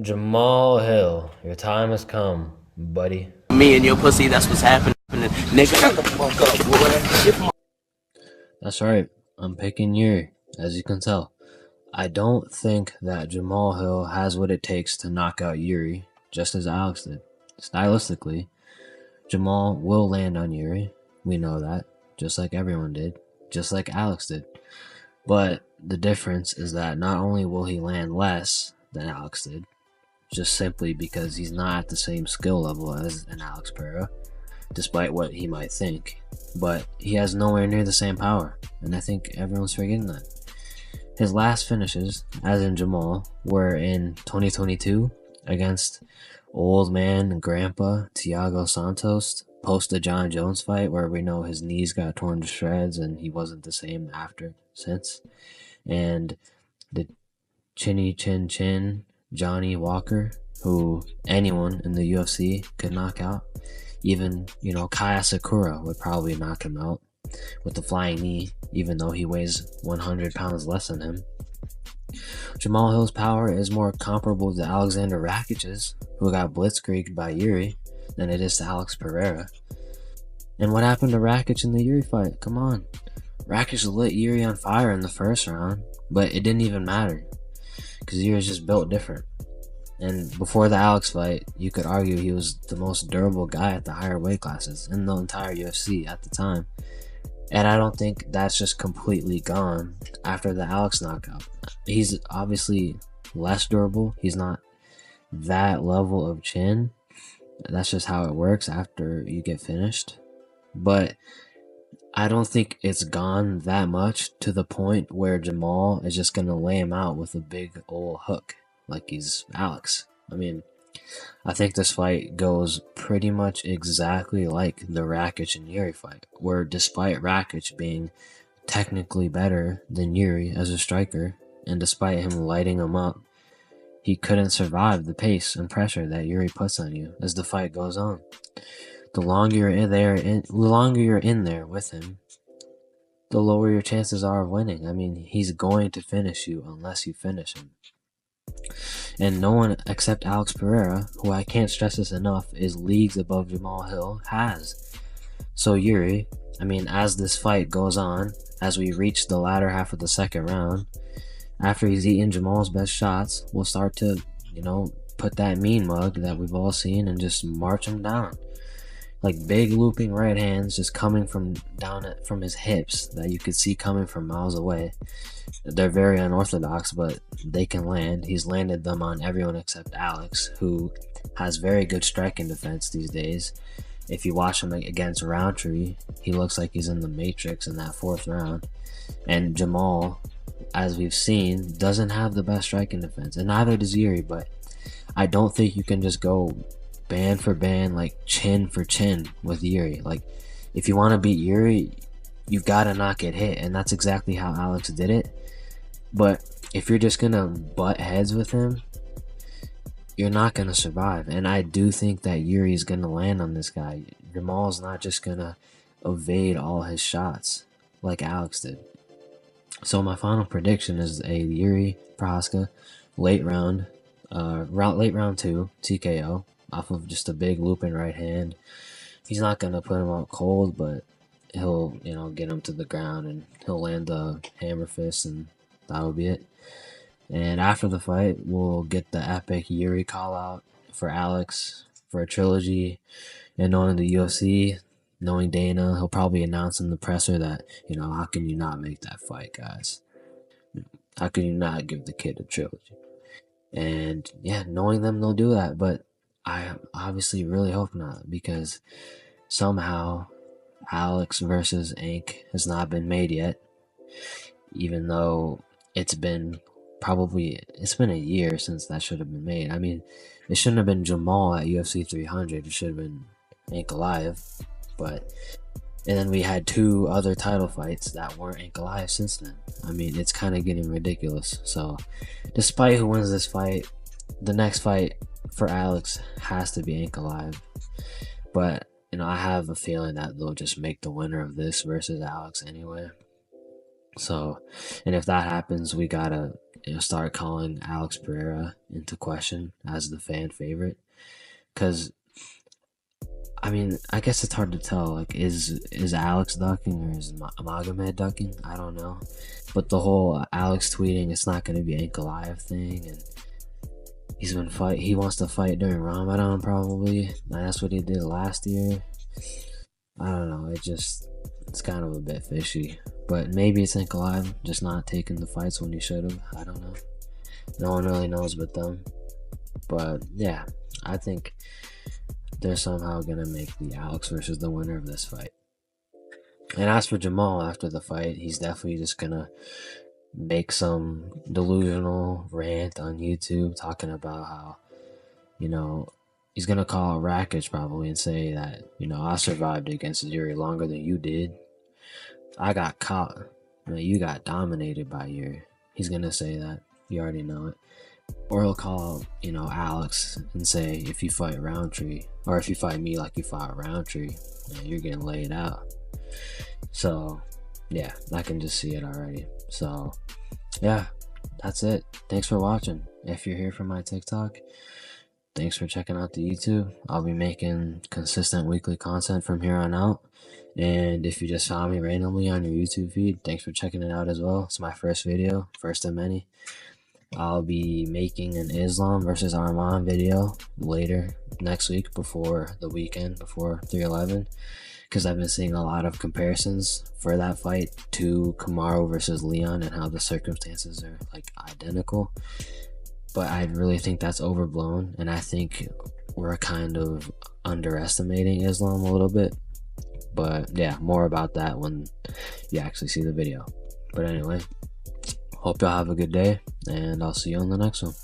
Jamal Hill, your time has come, buddy. Me and your pussy, that's what's happening. Nigga, shut the fuck up, boy. That's right. I'm picking you, as you can tell. I don't think that Jamal Hill has what it takes to knock out Jiri, just as Alex did. Stylistically, Jamal will land on Jiri. We know that, just like everyone did, just like Alex did. But the difference is that not only will he land less than Alex did, just simply because he's not at the same skill level as an Alex Pereira, despite what he might think, but he has nowhere near the same power, and I think everyone's forgetting that. His last finishes, as in Jamal, were in 2022 against old man and grandpa Thiago Santos, post the John Jones fight where we know his knees got torn to shreds and he wasn't the same since, and the Chinny Chin Chin Johnny Walker, who anyone in the UFC could knock out. Even, Kaya Sakura would probably knock him out with the flying knee, even though he weighs 100 pounds less than him. Jamal Hill's power is more comparable to Alexander Rakic's, who got blitzkrieged by Jiri, than it is to Alex Pereira. And what happened to Rakic in the Jiri fight? Come on. Rakic lit Jiri on fire in the first round, but it didn't even matter, because Jiri's just built different. And before the Alex fight, you could argue he was the most durable guy at the higher weight classes in the entire UFC at the time. And I don't think that's just completely gone after the Alex knockout. He's obviously less durable. He's not that level of chin. That's just how it works after you get finished. But I don't think it's gone that much to the point where Jamal is just going to lay him out with a big old hook like he's Alex. I mean, I think this fight goes pretty much exactly like the Rakic and Jiri fight, where despite Rakic being technically better than Jiri as a striker, and despite him lighting him up, he couldn't survive the pace and pressure that Jiri puts on you as the fight goes on. The longer you're in there with him, the lower your chances are of winning. I mean, he's going to finish you unless you finish him. And no one except Alex Pereira, who I can't stress this enough, is leagues above Jamal Hill, has. So Jiri, as this fight goes on, as we reach the latter half of the second round, after he's eaten Jamal's best shots, we'll start to, put that mean mug that we've all seen and just march him down. Like big looping right hands just coming from his hips that you could see coming from miles away. They're very unorthodox, but they can land. He's landed them on everyone except Alex, who has very good striking defense these days. If you watch him against Roundtree, he looks like he's in the Matrix in that fourth round. And Jamal, as we've seen, doesn't have the best striking defense, and neither does Jiri, but I don't think you can just go band for band, like chin for chin with Jiri. Like, if you want to beat Jiri, you've got to not get hit, and that's exactly how Alex did it. But if you're just gonna butt heads with him, you're not gonna survive. And I do think that Jiri is gonna land on this guy. Jamal's not just gonna evade all his shots like Alex did. So my final prediction is a Jiri Prochazka late round 2 TKO off of just a big looping right hand. He's not gonna put him out cold, but he'll get him to the ground and he'll land the hammer fist, and that'll be it. And after the fight, we'll get the epic Jiri call out for Alex for a trilogy. And knowing the UFC, knowing Dana, he'll probably announce in the presser that, how can you not make that fight, guys? How can you not give the kid a trilogy? And yeah, knowing them, they'll do that. But I obviously really hope not, because somehow Alex versus Ink has not been made yet, even though it's been a year since that should have been made. I mean, it shouldn't have been Jamal at UFC 300. It should have been Ink Alive. And then we had 2 other title fights that weren't Ink Alive since then. I mean, it's kind of getting ridiculous. So, despite who wins this fight, the next fight for Alex has to be Ink Alive. But, I have a feeling that they'll just make the winner of this versus Alex anyway. So, and if that happens, we gotta start calling Alex Pereira into question as the fan favorite. Because I mean, I guess it's hard to tell. Like, is Alex ducking or is Magomed ducking? I don't know. But the whole Alex tweeting it's not going to be Ankalaev thing, and he wants to fight during Ramadan probably. And that's what he did last year. I don't know. It's kind of a bit fishy. But maybe it's Ankalaev just not taking the fights when he should have. I don't know. No one really knows but them. But yeah, I think they're somehow gonna make the Alex versus the winner of this fight. And as for Jamahal after the fight, he's definitely just gonna make some delusional rant on YouTube talking about how, he's gonna call Rakic probably and say that, I survived against Jiri longer than you did. I got caught. You got dominated by Jiri. He's gonna say that. You already know it. Or he'll call, Alex and say, if you fight Roundtree, or if you fight me like you fought Roundtree, you're getting laid out. So, yeah, I can just see it already. So, yeah, that's it. Thanks for watching. If you're here from my TikTok, thanks for checking out the YouTube. I'll be making consistent weekly content from here on out. And if you just found me randomly on your YouTube feed, thanks for checking it out as well. It's my first video, first of many. I'll be making an Islam versus Arman video later next week before the weekend, before 311, because I've been seeing a lot of comparisons for that fight to Kamaru versus Leon and how the circumstances are like identical. But I really think that's overblown, and I think we're kind of underestimating Islam a little bit. But yeah, more about that when you actually see the video. But anyway, hope y'all have a good day, and I'll see you on the next one.